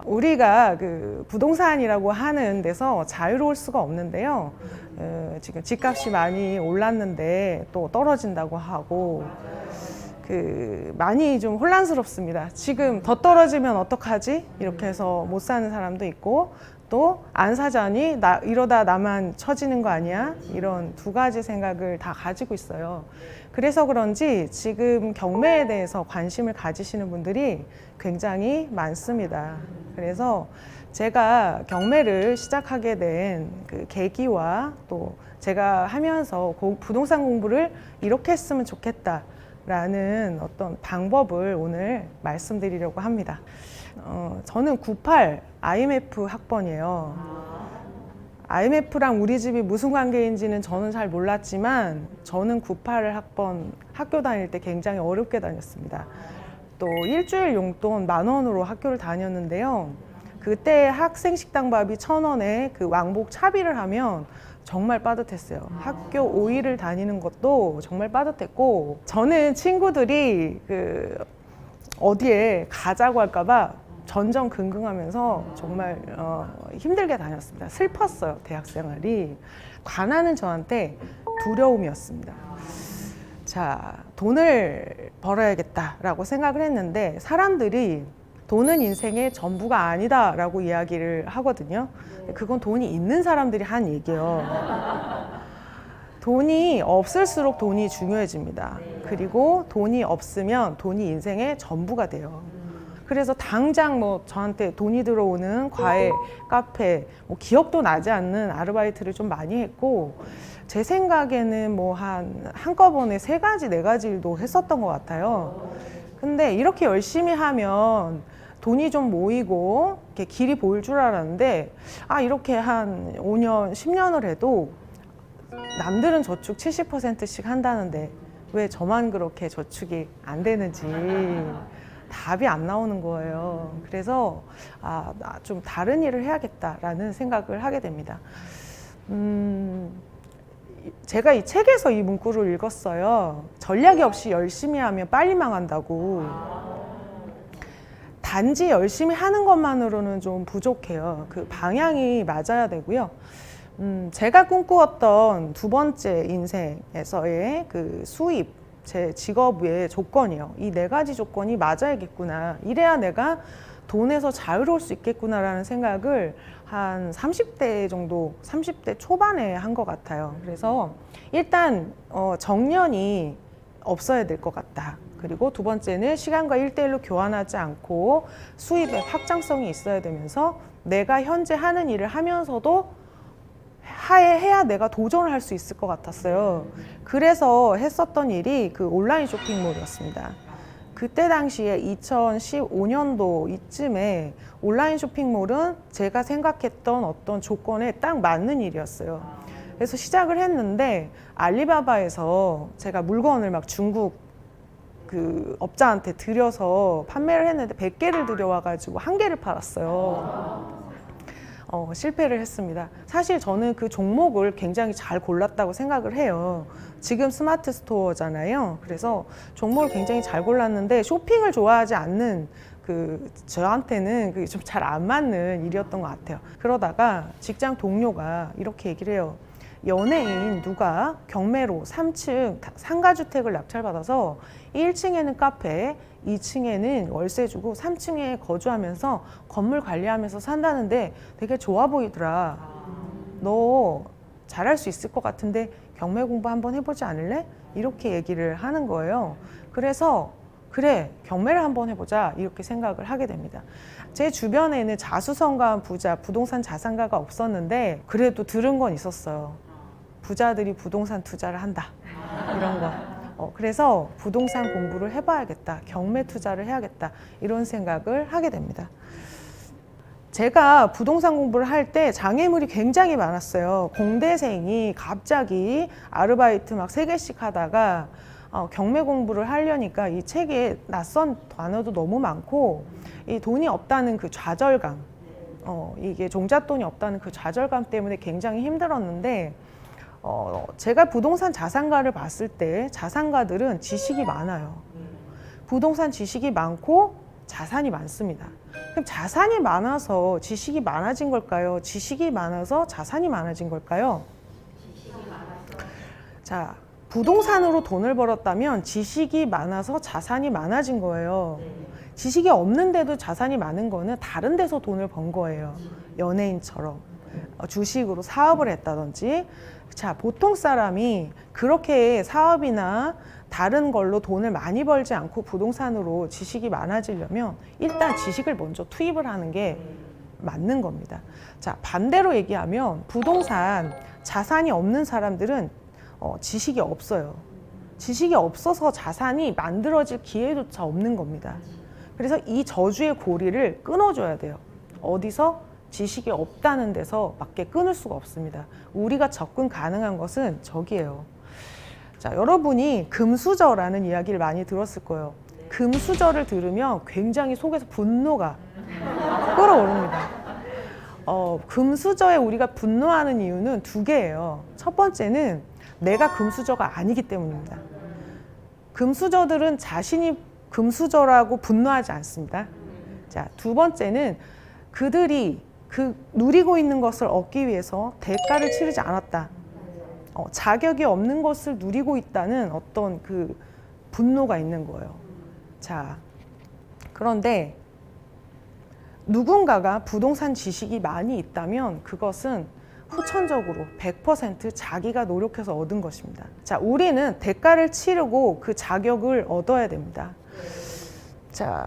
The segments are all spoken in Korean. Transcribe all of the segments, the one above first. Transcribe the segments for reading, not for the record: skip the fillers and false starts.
우리가 그 부동산이라고 하는 데서 자유로울 수가 없는데요. 지금 집값이 많이 올랐는데 또 떨어진다고 하고 많이 좀 혼란스럽습니다. 지금 더 떨어지면 어떡하지? 이렇게 해서 못 사는 사람도 있고 또 안 사자니 이러다 나만 처지는 거 아니야? 이런 두 가지 생각을 다 가지고 있어요. 그래서 그런지 지금 경매에 대해서 관심을 가지시는 분들이 굉장히 많습니다. 그래서 제가 경매를 시작하게 된 그 계기와 또 제가 하면서 부동산 공부를 이렇게 했으면 좋겠다 라는 어떤 방법을 오늘 말씀드리려고 합니다. 저는 98 IMF 학번이에요. IMF랑 우리 집이 무슨 관계인지는 저는 잘 몰랐지만 저는 98 학번 학교 다닐 때 굉장히 어렵게 다녔습니다. 또 일주일 용돈 10,000원으로 학교를 다녔는데요. 그때 학생 식당밥이 1,000원에 그 왕복 차비를 하면 정말 빠듯했어요. 학교 5일을 다니는 것도 정말 빠듯했고 저는 친구들이 어디에 가자고 할까봐 전전긍긍하면서 정말 힘들게 다녔습니다. 슬펐어요, 대학 생활이. 가난은 저한테 두려움이었습니다. 자, 돈을 벌어야겠다라고 생각을 했는데 사람들이 돈은 인생의 전부가 아니다라고 이야기를 하거든요. 그건 돈이 있는 사람들이 한 얘기예요. 돈이 없을수록 돈이 중요해집니다. 그리고 돈이 없으면 돈이 인생의 전부가 돼요. 그래서 당장 저한테 돈이 들어오는 과외, 카페, 기억도 나지 않는 아르바이트를 좀 많이 했고 제 생각에는 한꺼번에 3가지, 4가지 일도 했었던 것 같아요. 근데 이렇게 열심히 하면 돈이 좀 모이고 이렇게 길이 보일 줄 알았는데 이렇게 한 5년, 10년을 해도 남들은 저축 70%씩 한다는데 왜 저만 그렇게 저축이 안 되는지 답이 안 나오는 거예요. 그래서 나 좀 다른 일을 해야겠다라는 생각을 하게 됩니다. 제가 이 책에서 이 문구를 읽었어요. 전략이 없이 열심히 하면 빨리 망한다고. 단지 열심히 하는 것만으로는 좀 부족해요. 그 방향이 맞아야 되고요. 제가 꿈꾸었던 2번째 인생에서의 그 수입, 제 직업의 조건이요. 이 4가지 조건이 맞아야겠구나. 이래야 내가 돈에서 자유로울 수 있겠구나라는 생각을 한 30대 정도, 30대 초반에 한 것 같아요. 그래서 일단 정년이 없어야 될 것 같다. 그리고 2번째는 시간과 1대1로 교환하지 않고 수입의 확장성이 있어야 되면서 내가 현재 하는 일을 하면서도 해야 내가 도전을 할 수 있을 것 같았어요. 그래서 했었던 일이 그 온라인 쇼핑몰이었습니다. 그때 당시에 2015년도 이쯤에 온라인 쇼핑몰은 제가 생각했던 어떤 조건에 딱 맞는 일이었어요. 그래서 시작을 했는데 알리바바에서 제가 물건을 막 중국 그 업자한테 들여서 판매를 했는데 100개를 들여와가지고 1개를 팔았어요. 실패를 했습니다. 사실 저는 그 종목을 굉장히 잘 골랐다고 생각을 해요. 지금 스마트 스토어잖아요. 그래서 종목을 굉장히 잘 골랐는데 쇼핑을 좋아하지 않는 저한테는 그게 좀 잘 안 맞는 일이었던 것 같아요. 그러다가 직장 동료가 이렇게 얘기를 해요. 연예인 누가 경매로 3층 상가주택을 낙찰받아서 1층에는 카페, 2층에는 월세 주고 3층에 거주하면서 건물 관리하면서 산다는데 되게 좋아 보이더라. 너 잘할 수 있을 것 같은데 경매 공부 한번 해보지 않을래? 이렇게 얘기를 하는 거예요. 그래서 그래, 경매를 한번 해보자 이렇게 생각을 하게 됩니다. 제 주변에는 자수성가한 부자, 부동산 자산가가 없었는데 그래도 들은 건 있었어요. 부자들이 부동산 투자를 한다, 이런 거. 그래서 부동산 공부를 해봐야겠다, 경매 투자를 해야겠다, 이런 생각을 하게 됩니다. 제가 부동산 공부를 할 때 장애물이 굉장히 많았어요. 공대생이 갑자기 아르바이트 막 3개씩 하다가 경매 공부를 하려니까 이 책에 낯선 단어도 너무 많고 이 돈이 없다는 그 좌절감, 이게 종잣돈이 없다는 그 좌절감 때문에 굉장히 힘들었는데 제가 부동산 자산가를 봤을 때 자산가들은 지식이 많아요. 부동산 지식이 많고 자산이 많습니다. 그럼 자산이 많아서 지식이 많아진 걸까요? 지식이 많아서 자산이 많아진 걸까요? 자, 부동산으로 돈을 벌었다면 지식이 많아서 자산이 많아진 거예요. 지식이 없는데도 자산이 많은 거는 다른 데서 돈을 번 거예요. 연예인처럼 주식으로 사업을 했다든지. 자, 보통 사람이 그렇게 사업이나 다른 걸로 돈을 많이 벌지 않고 부동산으로 지식이 많아지려면 일단 지식을 먼저 투입을 하는 게 맞는 겁니다. 자, 반대로 얘기하면 부동산 자산이 없는 사람들은 지식이 없어요. 지식이 없어서 자산이 만들어질 기회조차 없는 겁니다. 그래서 이 저주의 고리를 끊어줘야 돼요. 어디서? 지식이 없다는 데서 밖에 끊을 수가 없습니다. 우리가 접근 가능한 것은 저기예요. 자, 여러분이 금수저라는 이야기를 많이 들었을 거예요. 금수저를 들으면 굉장히 속에서 분노가 끓어오릅니다. 금수저에 우리가 분노하는 이유는 두 개예요. 첫 번째는 내가 금수저가 아니기 때문입니다. 금수저들은 자신이 금수저라고 분노하지 않습니다. 자, 두 번째는 그들이 누리고 있는 것을 얻기 위해서 대가를 치르지 않았다. 자격이 없는 것을 누리고 있다는 어떤 그 분노가 있는 거예요. 자, 그런데 누군가가 부동산 지식이 많이 있다면 그것은 후천적으로 100% 자기가 노력해서 얻은 것입니다. 자, 우리는 대가를 치르고 그 자격을 얻어야 됩니다. 자,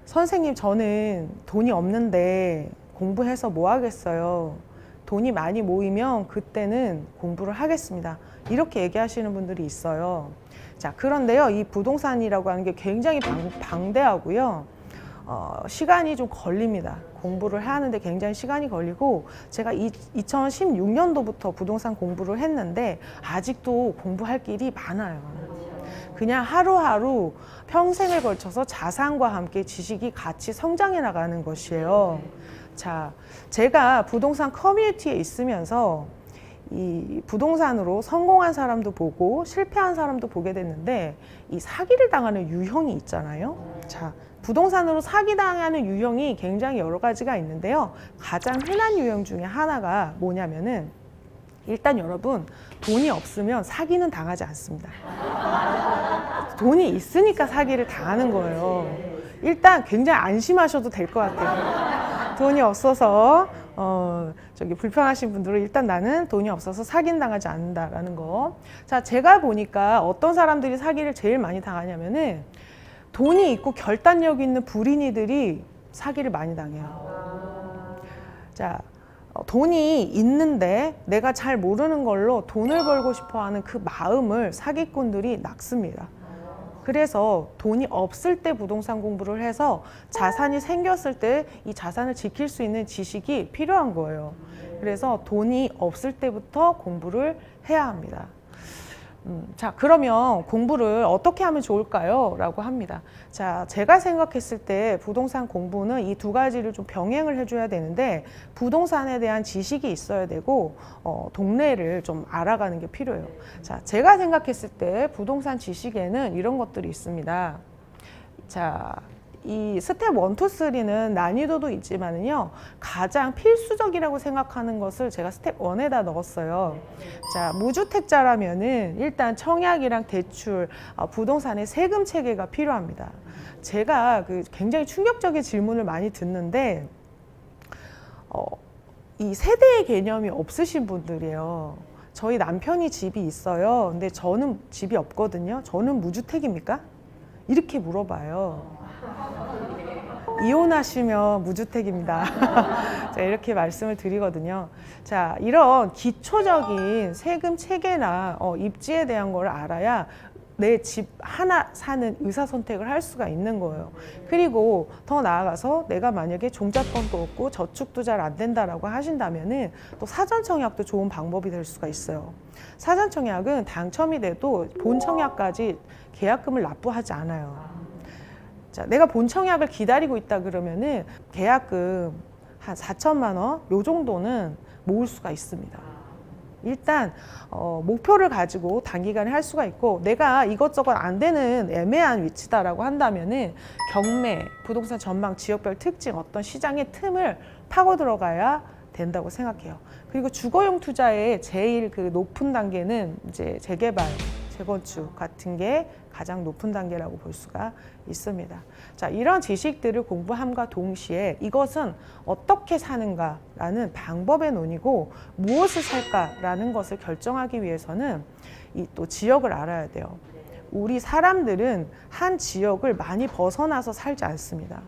선생님, 저는 돈이 없는데 공부해서 뭐 하겠어요? 돈이 많이 모이면 그때는 공부를 하겠습니다. 이렇게 얘기하시는 분들이 있어요. 자, 그런데요, 이 부동산이라고 하는 게 굉장히 방대하고요. 시간이 좀 걸립니다. 공부를 하는데 굉장히 시간이 걸리고, 제가 2016년도부터 부동산 공부를 했는데 아직도 공부할 길이 많아요. 그냥 하루하루 평생을 걸쳐서 자산과 함께 지식이 같이 성장해 나가는 것이에요. 자, 제가 부동산 커뮤니티에 있으면서 이 부동산으로 성공한 사람도 보고 실패한 사람도 보게 됐는데, 이 사기를 당하는 유형이 있잖아요. 자, 부동산으로 사기당하는 유형이 굉장히 여러 가지가 있는데요. 가장 흔한 유형 중에 하나가 뭐냐면은, 일단 여러분, 돈이 없으면 사기는 당하지 않습니다. 돈이 있으니까 사기를 당하는 거예요. 일단 굉장히 안심하셔도 될 것 같아요. 돈이 없어서 불편하신 분들은 일단 나는 돈이 없어서 사기는 당하지 않는다라는 거. 자, 제가 보니까 어떤 사람들이 사기를 제일 많이 당하냐면은, 돈이 있고 결단력 있는 불인이들이 사기를 많이 당해요. 자, 돈이 있는데 내가 잘 모르는 걸로 돈을 벌고 싶어 하는 그 마음을 사기꾼들이 낙습니다. 그래서 돈이 없을 때 부동산 공부를 해서 자산이 생겼을 때 이 자산을 지킬 수 있는 지식이 필요한 거예요. 그래서 돈이 없을 때부터 공부를 해야 합니다. 자, 그러면 공부를 어떻게 하면 좋을까요? 라고 합니다. 자, 제가 생각했을 때 부동산 공부는 이 두 가지를 좀 병행을 해줘야 되는데, 부동산에 대한 지식이 있어야 되고 동네를 좀 알아가는 게 필요해요. 자, 제가 생각했을 때 부동산 지식에는 이런 것들이 있습니다. 자, 이 스텝 1, 2, 3는 난이도도 있지만은요, 가장 필수적이라고 생각하는 것을 제가 스텝 1에다 넣었어요. 자, 무주택자라면은 일단 청약이랑 대출, 부동산의 세금 체계가 필요합니다. 제가 굉장히 충격적인 질문을 많이 듣는데, 이 세대의 개념이 없으신 분들이에요. 저희 남편이 집이 있어요. 근데 저는 집이 없거든요. 저는 무주택입니까? 이렇게 물어봐요. 이혼하시면 무주택입니다. 자, 이렇게 말씀을 드리거든요. 자, 이런 기초적인 세금 체계나 입지에 대한 걸 알아야 내 집 하나 사는 의사선택을 할 수가 있는 거예요. 그리고 더 나아가서 내가 만약에 종잣돈도 없고 저축도 잘 안 된다라고 하신다면은 또 사전청약도 좋은 방법이 될 수가 있어요. 사전청약은 당첨이 돼도 본청약까지 계약금을 납부하지 않아요. 자, 내가 본청약을 기다리고 있다 그러면은 계약금 한 4천만 원 요 정도는 모을 수가 있습니다. 일단 목표를 가지고 단기간에 할 수가 있고, 내가 이것저것 안 되는 애매한 위치다라고 한다면은 경매, 부동산 전망, 지역별 특징, 어떤 시장의 틈을 파고 들어가야 된다고 생각해요. 그리고 주거용 투자의 제일 그 높은 단계는 이제 재개발, 재건축 같은 게 가장 높은 단계라고 볼 수가 있습니다. 자, 이런 지식들을 공부함과 동시에 이것은 어떻게 사는가라는 방법의 논의고, 무엇을 살까라는 것을 결정하기 위해서는 이 또 지역을 알아야 돼요. 우리 사람들은 한 지역을 많이 벗어나서 살지 않습니다.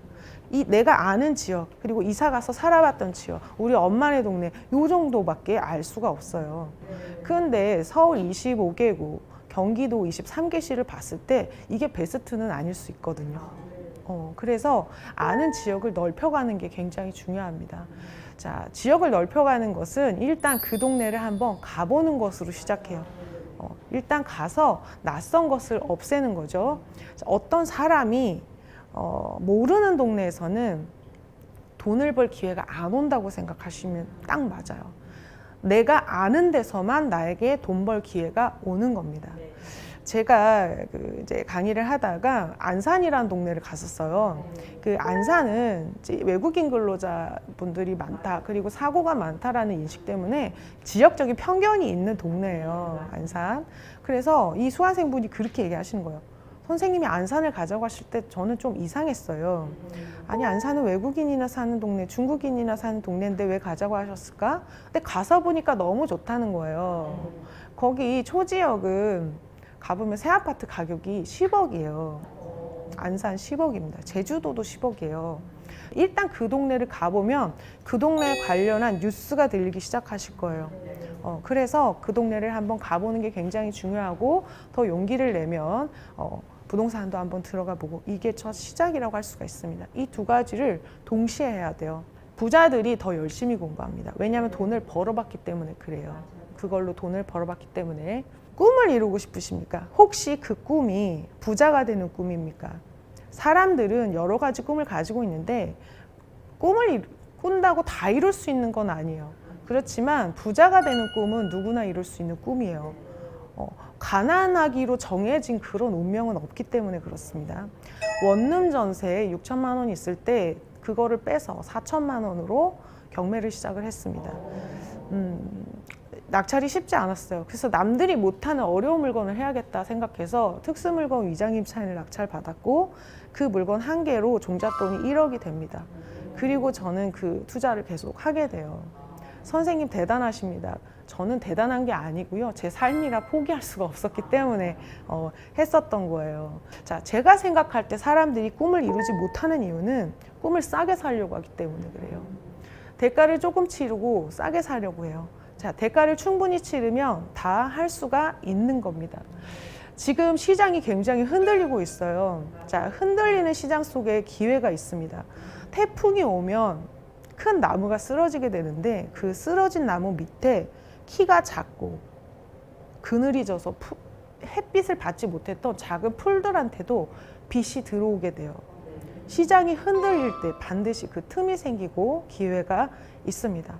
이 내가 아는 지역, 그리고 이사 가서 살아봤던 지역, 우리 엄마네 동네 요 정도밖에 알 수가 없어요. 그런데 서울 25개구, 경기도 23개시를 봤을 때 이게 베스트는 아닐 수 있거든요. 그래서 아는 지역을 넓혀가는 게 굉장히 중요합니다. 자, 지역을 넓혀가는 것은 일단 그 동네를 한번 가보는 것으로 시작해요. 일단 가서 낯선 것을 없애는 거죠. 자, 어떤 사람이 모르는 동네에서는 돈을 벌 기회가 안 온다고 생각하시면 딱 맞아요. 내가 아는 데서만 나에게 돈 벌 기회가 오는 겁니다. 제가 이제 강의를 하다가 안산이라는 동네를 갔었어요. 그 안산은 이제 외국인 근로자분들이 많다, 그리고 사고가 많다라는 인식 때문에 지역적인 편견이 있는 동네예요, 안산. 그래서 이 수강생분이 그렇게 얘기하시는 거예요. 선생님이 안산을 가져가실 때 저는 좀 이상했어요. 아니, 안산은 외국인이나 사는 동네, 중국인이나 사는 동네인데 왜 가져가셨을까? 근데 가서 보니까 너무 좋다는 거예요. 거기 초지역은 가보면 새 아파트 가격이 10억이에요. 안산 10억입니다. 제주도도 10억이에요. 일단 그 동네를 가보면 그 동네에 관련한 뉴스가 들리기 시작하실 거예요. 그래서 그 동네를 한번 가보는 게 굉장히 중요하고, 더 용기를 내면 부동산도 한번 들어가 보고, 이게 첫 시작이라고 할 수가 있습니다. 이 두 가지를 동시에 해야 돼요. 부자들이 더 열심히 공부합니다. 왜냐하면 돈을 벌어봤기 때문에 그래요. 그걸로 돈을 벌어봤기 때문에. 꿈을 이루고 싶으십니까? 혹시 그 꿈이 부자가 되는 꿈입니까? 사람들은 여러 가지 꿈을 가지고 있는데 꿈을 꾼다고 다 이룰 수 있는 건 아니에요. 그렇지만 부자가 되는 꿈은 누구나 이룰 수 있는 꿈이에요. 가난하기로 정해진 그런 운명은 없기 때문에 그렇습니다. 원룸 전세 6천만 원 있을 때 그거를 빼서 4천만 원으로 경매를 시작을 했습니다. 낙찰이 쉽지 않았어요. 그래서 남들이 못하는 어려운 물건을 해야겠다 생각해서 특수물건 위장임차인을 낙찰받았고, 그 물건 한 개로 종잣돈이 1억이 됩니다. 그리고 저는 그 투자를 계속 하게 돼요. 선생님 대단하십니다. 저는 대단한 게 아니고요. 제 삶이라 포기할 수가 없었기 때문에 했었던 거예요. 자, 제가 생각할 때 사람들이 꿈을 이루지 못하는 이유는 꿈을 싸게 살려고 하기 때문에 그래요. 대가를 조금 치르고 싸게 사려고 해요. 자, 대가를 충분히 치르면 다 할 수가 있는 겁니다. 지금 시장이 굉장히 흔들리고 있어요. 자, 흔들리는 시장 속에 기회가 있습니다. 태풍이 오면 큰 나무가 쓰러지게 되는데, 그 쓰러진 나무 밑에 키가 작고 그늘이 져서 햇빛을 받지 못했던 작은 풀들한테도 빛이 들어오게 돼요. 시장이 흔들릴 때 반드시 그 틈이 생기고 기회가 있습니다.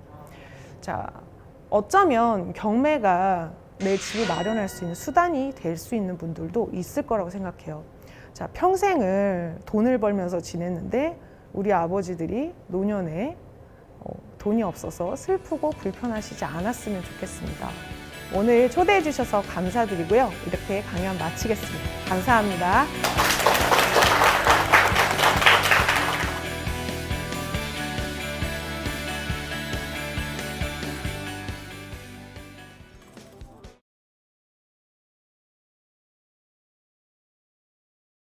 자, 어쩌면 경매가 내 집을 마련할 수 있는 수단이 될 수 있는 분들도 있을 거라고 생각해요. 자, 평생을 돈을 벌면서 지냈는데 우리 아버지들이 노년에 돈이 없어서 슬프고 불편하시지 않았으면 좋겠습니다. 오늘 초대해 주셔서 감사드리고요. 이렇게 강연 마치겠습니다. 감사합니다.